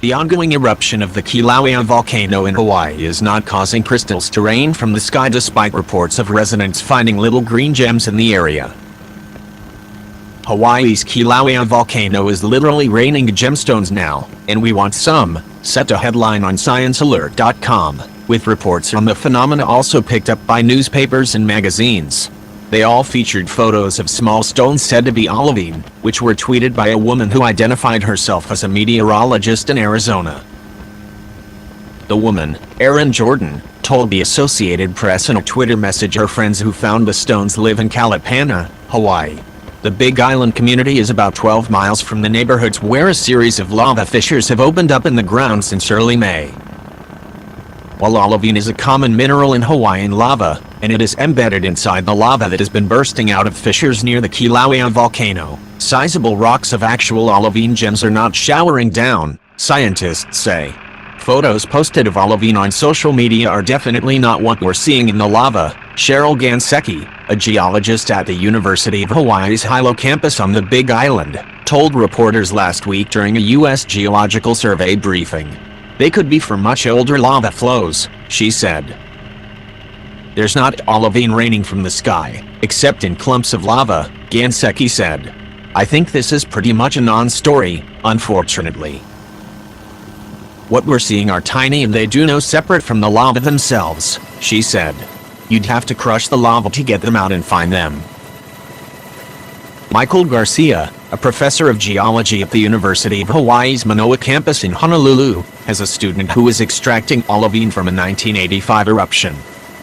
The ongoing eruption of the Kilauea volcano in Hawaii is not causing crystals to rain from the sky despite reports of residents finding little green gems in the area. Hawaii's Kilauea volcano is literally raining gemstones now, and we want some, said a headline on ScienceAlert.com, with reports on the phenomena also picked up by newspapers and magazines. They all featured photos of small stones said to be olivine, which were tweeted by a woman who identified herself as a meteorologist in Arizona. The woman, Erin Jordan, told the Associated Press in a Twitter message her friends who found the stones live in Kalapana, Hawaii. The Big Island community is about 12 miles from the neighborhoods where a series of lava fissures have opened up in the ground since early May. While olivine is a common mineral in Hawaiian lava, and it is embedded inside the lava that has been bursting out of fissures near the Kilauea volcano, sizable rocks of actual olivine gems are not showering down, scientists say. Photos posted of olivine on social media are definitely not what we're seeing in the lava, Cheryl Gansecki, a geologist at the University of Hawaii's Hilo campus on the Big Island, told reporters last week during a U.S. Geological Survey briefing. They could be from much older lava flows, she said. There's not olivine raining from the sky, except in clumps of lava, Gansecki said. I think this is pretty much a non-story, unfortunately. What we're seeing are tiny and they do no separate from the lava themselves, she said. You'd have to crush the lava to get them out and find them. Michael Garcia, a professor of geology at the University of Hawaii's Manoa campus in Honolulu, has a student who is extracting olivine from a 1985 eruption.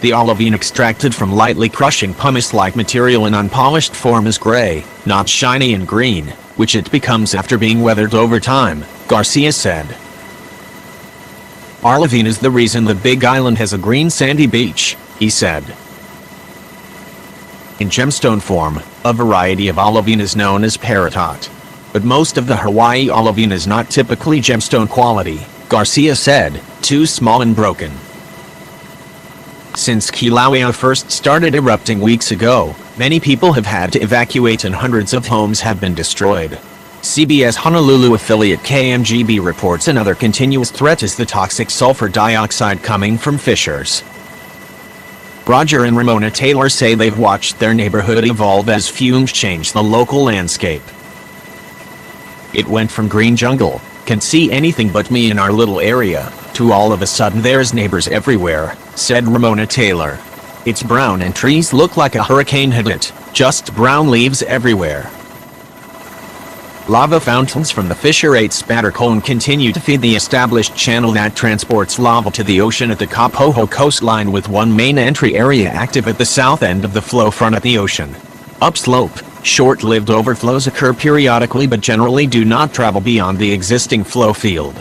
The olivine extracted from lightly crushing pumice-like material in unpolished form is gray, not shiny and green, which it becomes after being weathered over time, Garcia said. Olivine is the reason the Big Island has a green sandy beach, he said. In gemstone form, a variety of olivine is known as peritot. But most of the Hawaii olivine is not typically gemstone quality, Garcia said, too small and broken. Since Kilauea first started erupting weeks ago, many people have had to evacuate and hundreds of homes have been destroyed. CBS Honolulu affiliate KMGB reports another continuous threat is the toxic sulfur dioxide coming from fissures. Roger and Ramona Taylor say they've watched their neighborhood evolve as fumes change the local landscape. It went from green jungle, can't see anything but me in our little area, to all of a sudden there's neighbors everywhere, said Ramona Taylor. It's brown and trees look like a hurricane hit it, just brown leaves everywhere. Lava fountains from the Fissure 8 spatter cone continue to feed the established channel that transports lava to the ocean at the Kapoho coastline, with one main entry area active at the south end of the flow front at the ocean. Upslope, short-lived overflows occur periodically but generally do not travel beyond the existing flow field.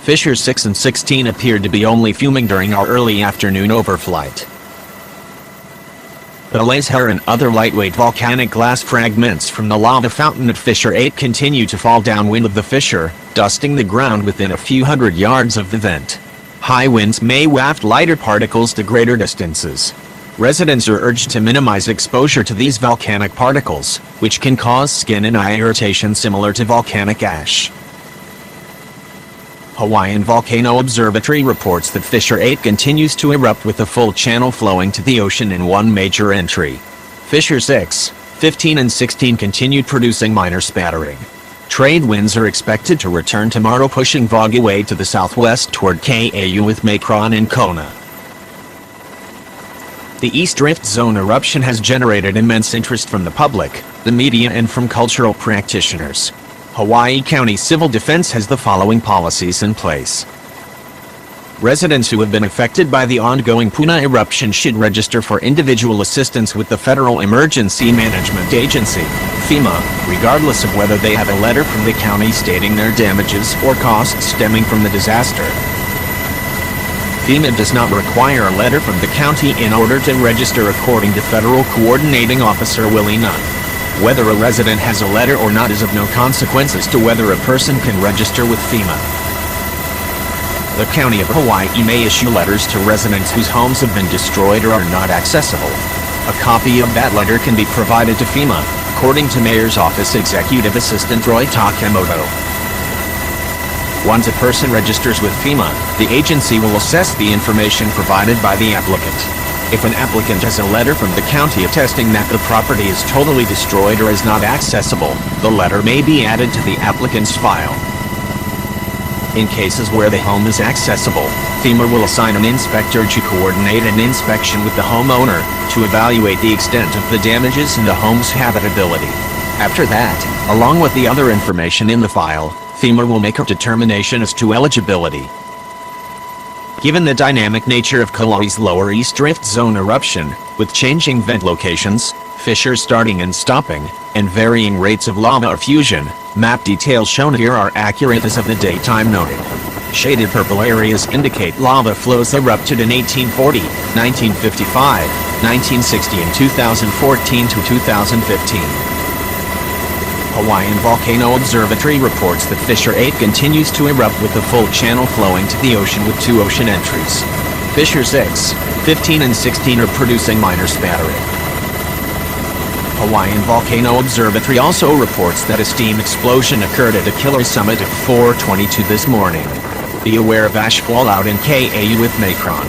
Fissures 6 and 16 appeared to be only fuming during our early afternoon overflight. The laser and other lightweight volcanic glass fragments from the lava fountain at Fissure 8 continue to fall downwind of the fissure, dusting the ground within a few hundred yards of the vent. High winds may waft lighter particles to greater distances. Residents are urged to minimize exposure to these volcanic particles, which can cause skin and eye irritation similar to volcanic ash. Hawaiian Volcano Observatory reports that Fissure 8 continues to erupt with the full channel flowing to the ocean in one major entry. Fissure 6, 15 and 16 continued producing minor spattering. Trade winds are expected to return tomorrow, pushing fog away to the southwest toward Kau with Macron and Kona. The East Rift Zone eruption has generated immense interest from the public, the media and from cultural practitioners. Hawaii County Civil Defense has the following policies in place. Residents who have been affected by the ongoing Puna eruption should register for individual assistance with the Federal Emergency Management Agency, FEMA, regardless of whether they have a letter from the county stating their damages or costs stemming from the disaster. FEMA does not require a letter from the county in order to register, according to Federal Coordinating Officer Willie Nunn. Whether a resident has a letter or not is of no consequence as to whether a person can register with FEMA. The County of Hawaii may issue letters to residents whose homes have been destroyed or are not accessible. A copy of that letter can be provided to FEMA, according to Mayor's Office Executive Assistant Roy Takemoto. Once a person registers with FEMA, the agency will assess the information provided by the applicant. If an applicant has a letter from the county attesting that the property is totally destroyed or is not accessible, the letter may be added to the applicant's file. In cases where the home is accessible, FEMA will assign an inspector to coordinate an inspection with the homeowner to evaluate the extent of the damages and the home's habitability. After that, along with the other information in the file, FEMA will make a determination as to eligibility. Given the dynamic nature of Kilauea's Lower East Rift Zone eruption, with changing vent locations, fissures starting and stopping, and varying rates of lava effusion, map details shown here are accurate as of the date time noted. Shaded purple areas indicate lava flows erupted in 1840, 1955, 1960 and 2014 to 2015. Hawaiian Volcano Observatory reports that Fissure 8 continues to erupt with the full channel flowing to the ocean with 2 ocean entries. Fissure 6, 15 and 16 are producing minor spattering. Hawaiian Volcano Observatory also reports that a steam explosion occurred at the Kilauea summit at 4:22 this morning. Be aware of ash fallout in KAU with Macron.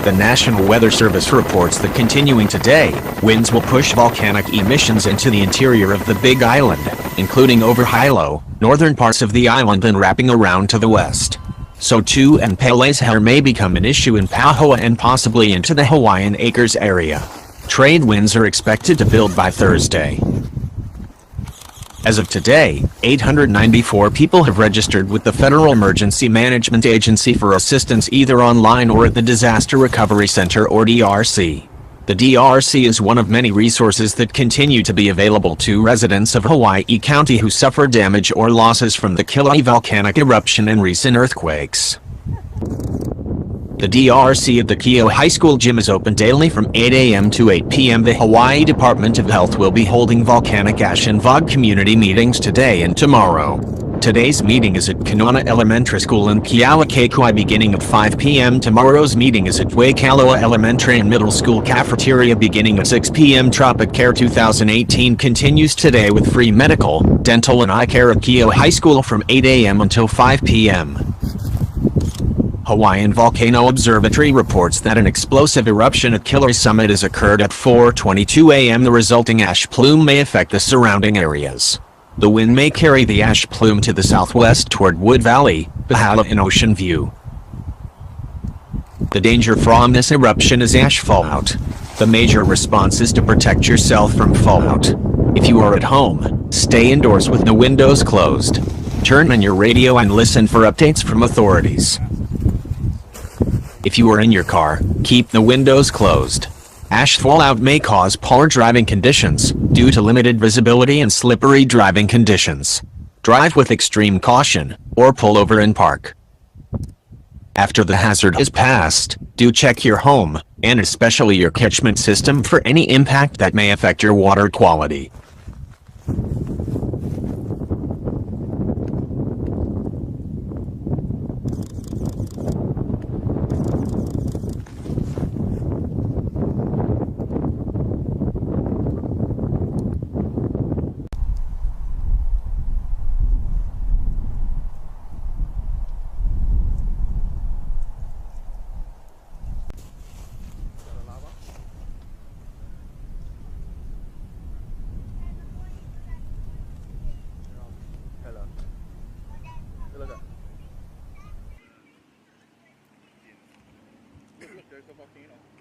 The National Weather Service reports that continuing today, winds will push volcanic emissions into the interior of the Big Island, including over Hilo, northern parts of the island and wrapping around to the west. So too and Pele's hair may become an issue in Pahoa and possibly into the Hawaiian Acres area. Trade winds are expected to build by Thursday. As of today, 894 people have registered with the Federal Emergency Management Agency for assistance either online or at the Disaster Recovery Center or DRC. The DRC is one of many resources that continue to be available to residents of Hawaii County who suffer damage or losses from the Kilauea volcanic eruption and recent earthquakes. The DRC at the Keough High School gym is open daily from 8 a.m. to 8 p.m. The Hawaii Department of Health will be holding volcanic ash and VOG community meetings today and tomorrow. Today's meeting is at Kanona Elementary School in Keauakekua beginning at 5 p.m. Tomorrow's meeting is at Waikaloa Elementary and Middle School cafeteria beginning at 6 p.m. Tropic Care 2018 continues today with free medical, dental and eye care at Keough High School from 8 a.m. until 5 p.m. Hawaiian Volcano Observatory reports that an explosive eruption at Kilauea Summit has occurred at 4:22 a.m. The resulting ash plume may affect the surrounding areas. The wind may carry the ash plume to the southwest toward Wood Valley, Pahala and Ocean View. The danger from this eruption is ash fallout. The major response is to protect yourself from fallout. If you are at home, stay indoors with the windows closed. Turn on your radio and listen for updates from authorities. If you are in your car, keep the windows closed. Ash fallout may cause poor driving conditions, due to limited visibility and slippery driving conditions. Drive with extreme caution, or pull over and park. After the hazard has passed, do check your home, and especially your catchment system for any impact that may affect your water quality. There's a volcano.